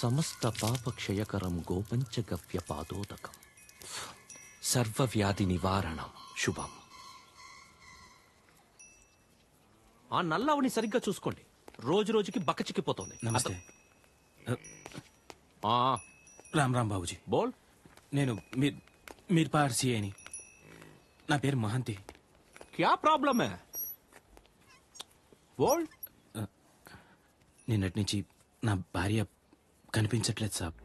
సమస్త పాపక్షయకరం గోపంచగవ్య పాదోదకం సర్వవ్యాధి నివారణం శుభం. ఆ నల్లవని సరిగ్గా చూసుకోండి, రోజు రోజుకి బక్కచిక్కిపోతుంది. నమస్తే. రామ్ రామ్ బాబుజీ. బోల్. నేను మీర్పార్ సిఐని. నా పేరు మహంతి. క్యా ప్రాబ్లం హై? బోల్. నిన్నటి నుంచి నా భార్య కనిపించట్లేదు సాబ్.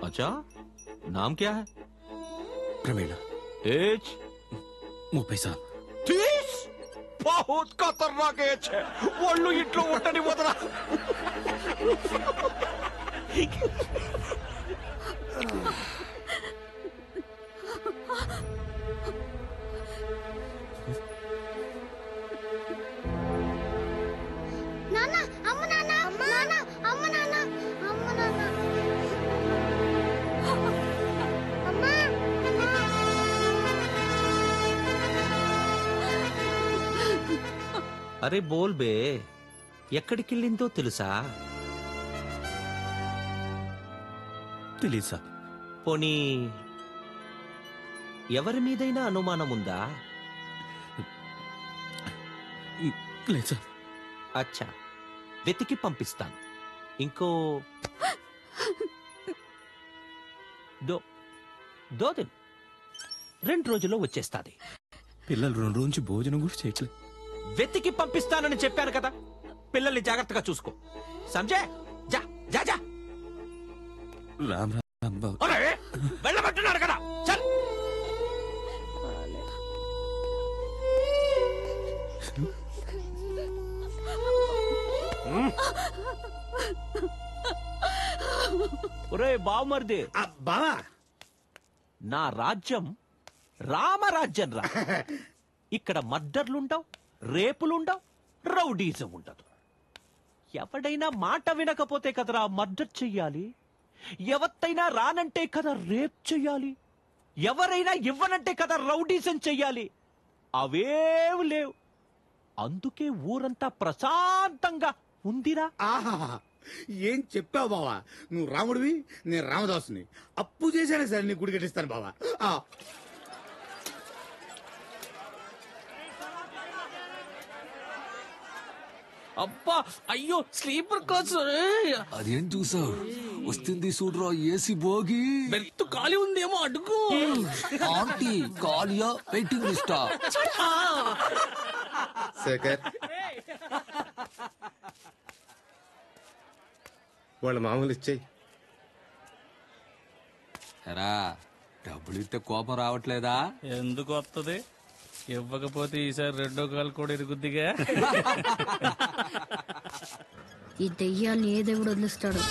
अच्छा, नाम क्या है? ప్రమీణ. एज 30 साल. 30? बहुत खतरनाक एज है. వాళ్ళు ఇంట్లో ఉండని వదరా. నాన్న, అమ్మ నాన్న, నాన్న, అమ్మ నాన్న, అమ్మ నాన్న, అమ్మ. అరే బోల్ బే, ఎక్కడికెళ్ళిందో తెలుసా? తెలీదు సాబ్. పోనీ ఎవరి మీదైనా అనుమానం ఉందా? లేదు సాబ్. అచ్చా, వెతికి పంపిస్తాను. ఇంకో దో దిన్ 2 రోజుల్లో వచ్చేస్తాది. పిల్లలు 2 రోజు నుంచి భోజనం కూడా చేయట్లేదు. వెతికి పంపిస్తానని చెప్పాను కదా, పిల్లల్ని జాగ్రత్తగా చూసుకో. సంజే, జా జా జా. రామ్ రామ్ బాబు. వెళ్ళబట్టున్నాడు కదా, చల్. ఒరే బావమరిది. బావా, నా రాజ్యం రామరాజ్యం రా. ఇక్కడ మర్డర్లుండవు, రేపులుండవు, రౌడీజం ఉండదు. ఎవడైనా మాట వినకపోతే కదరా మర్డర్ చెయ్యాలి, ఎవత్తైనా రానంటే కదా రేప్ చెయ్యాలి, ఎవరైనా ఇవ్వనంటే కదా రౌడీజం చెయ్యాలి. అవేవి లేవు. అందుకే ఊరంతా ప్రశాంతంగా ఉందిరా. ఆహా, ఏం చెప్పావు బావా. నువ్వు రాముడివి, నేను రామదాసుని. అప్పు చేశానే సరే నీ గుడి కట్టిస్తాను బావా. అబ్బా, అయ్యో, స్లీపర్ కోచ్. అదేం చూసావు? వస్తుంది చూడరా ఏసీ భోగి. బెర్త్ ఖాళీ ఉందేమో అడుగు. ఆంటీ కాలియా వెయిటింగ్ లిస్టా? శేఖర్, వాళ్ళ మామూలు ఇచ్చేయి. ఎరా, డబ్బులు ఇస్తే కోపం రావట్లేదా? ఎందుకు వస్తుంది? ఇవ్వకపోతే ఈసారి 2వ కాలు కూడా ఇరుగుద్దిగా. ఈ దెయ్యాన్ని ఏ దేవుడు వదిలిస్తాడు?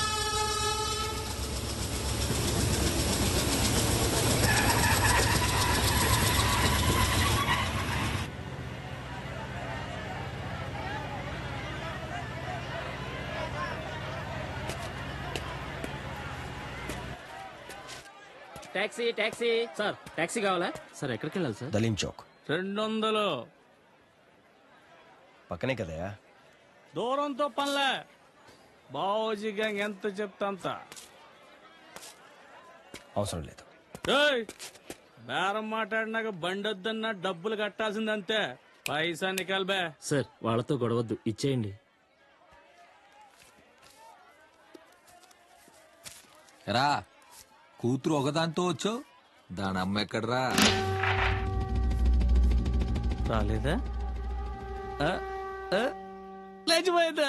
Taxi taxi. సార్, టాక్సీ కావాలా? సార్ ఎక్కడికి వెళ్ళాలి సార్? దలీం చౌక్ 200. పక్కనే కదయా. దూరంతో పనిలే, బావోజీ గ్యాంగ్ ఎంత చెప్తా అంత. అవసరం లేదు. ఏయ్, బేరం మాట్లాడినాక బండొద్దన్నా డబ్బులు కట్టాల్సిందంతే. పైసా నికాల్బే. సార్ వాళ్ళతో గొడవద్దు, ఇచ్చేయండి. ఎరా, కూతురు ఒకదాంతో వచ్చావు, దాని అమ్మ ఎక్కడరా? రాలేదా? లేచిపోయిందా?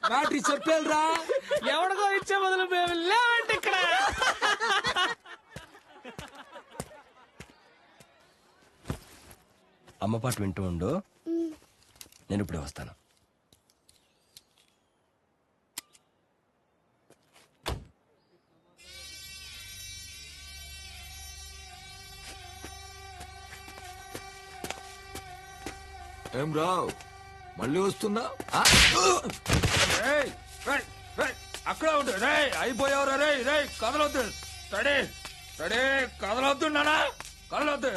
బ్యాటరీ చెప్పేరా? ఎవడికో ఇచ్చే బదులు మేము లేవండి ఇక్కడ. అమ్మ పాట వింటూ ఉండు, నేను ఇప్పుడే వస్తాను. ఏం రావు, మళ్ళీ వస్తున్నా అక్కడ ఉండు రే అయిపోయావురా రే రే కదలొద్దు రెడీ రెడీ కదలొద్దు నానా కదలొద్దు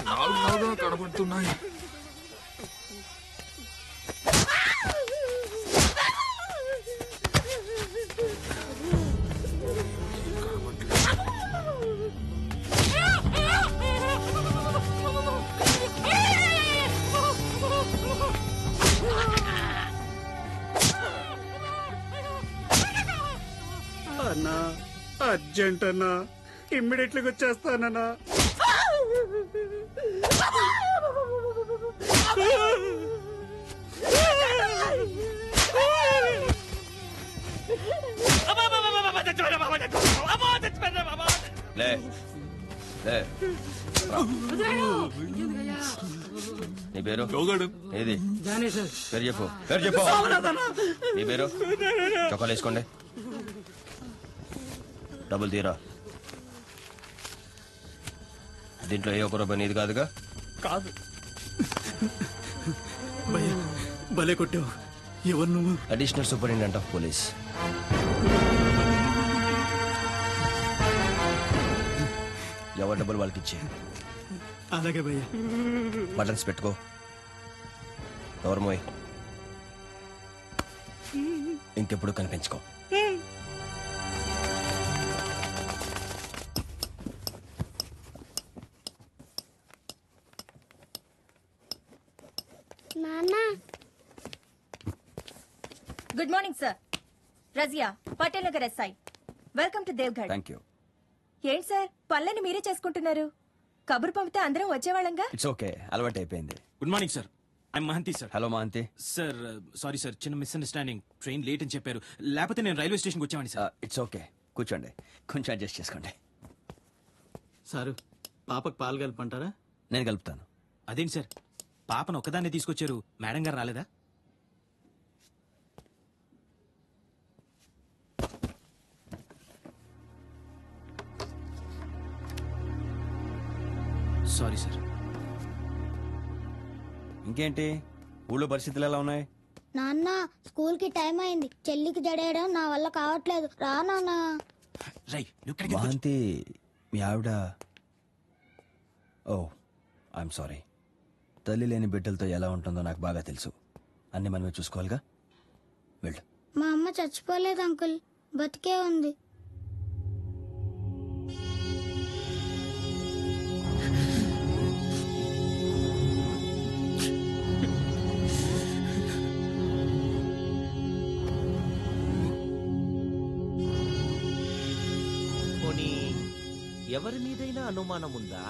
నాలుగు కనబడుతున్నాయి. అన్నా అర్జెంట్ అన్నా ఇమ్మీడియట్లీ వచ్చేస్తానన్నా. లే లే నీ పేరు ఏది పేరు చెప్పు పేరు చెప్పు నీ పేరు చొక్కాలు వేసుకోండి డబ్బులు తీరా దీంట్లో ఏ ఒక్క రూపాయి నీది కాదుగా కాదు భలే కొట్టావు. ఎవరు నువ్వు? Additional superintendent of police. ఎవరి డబ్బులు వాళ్ళకి ఇచ్చే. అలాగే భయ్య. బటన్స్ పెట్టుకో. నోర్మోయ్ ఇంకెప్పుడు కనిపించుకో. నాన్న good morning sir. Raziya, Patel Nagar SI. Welcome to Devgarh. Thank you. ఏంటి సార్ పనులన్నీ మీరే చేసుకుంటున్నారు? కబురు పంపితే అందరం వచ్చేవాళ్ళంగా. ఇట్స్ ఓకే, అలవాటు అయిపోయింది. Good morning sir. I'm Mahanti sir. Hello Mahanti. Sir sorry sir, చిన్న మిస్అండర్స్టాండింగ్. ట్రైన్ లేట్ అని చెప్పారు, లేకపోతే నేను రైల్వే స్టేషన్కి వచ్చామని సార్. ఇట్స్ ఓకే, కూర్చోండి. కొంచెం అడ్జస్ట్ చేసుకోండి. సారు పాపకు పాలు కలపంటారా? నేను కలుపుతాను. అదేంటి సార్, పాపను ఒక్కదాన్నే తీసుకొచ్చారు, మేడం గారు రాలేదా? Sorry sir. ఇంకేంటి ఊళ్ళో పరిస్థితులు ఎలా ఉన్నాయి? నాన్న స్కూల్ కి టైం అయింది. చెల్లికి జడేయడం నా వల్ల కావట్లేదు. రా నాన్న. రై నువ్వు ఇక్కడికి ఎందుకు మహంతి మీ ఆవిడ. ఓ ఐఎమ్ సారీ. తల్లి లేని బిడ్డలతో ఎలా ఉంటుందో నాకు బాగా తెలుసు. అన్ని మనమే చూసుకోవాలిగా. వెళ్ళు. మా అమ్మ చచ్చిపోలేదు అంకుల్, బతికే ఉంది. పోనీ ఎవరి మీదైనా అనుమానం ఉందా?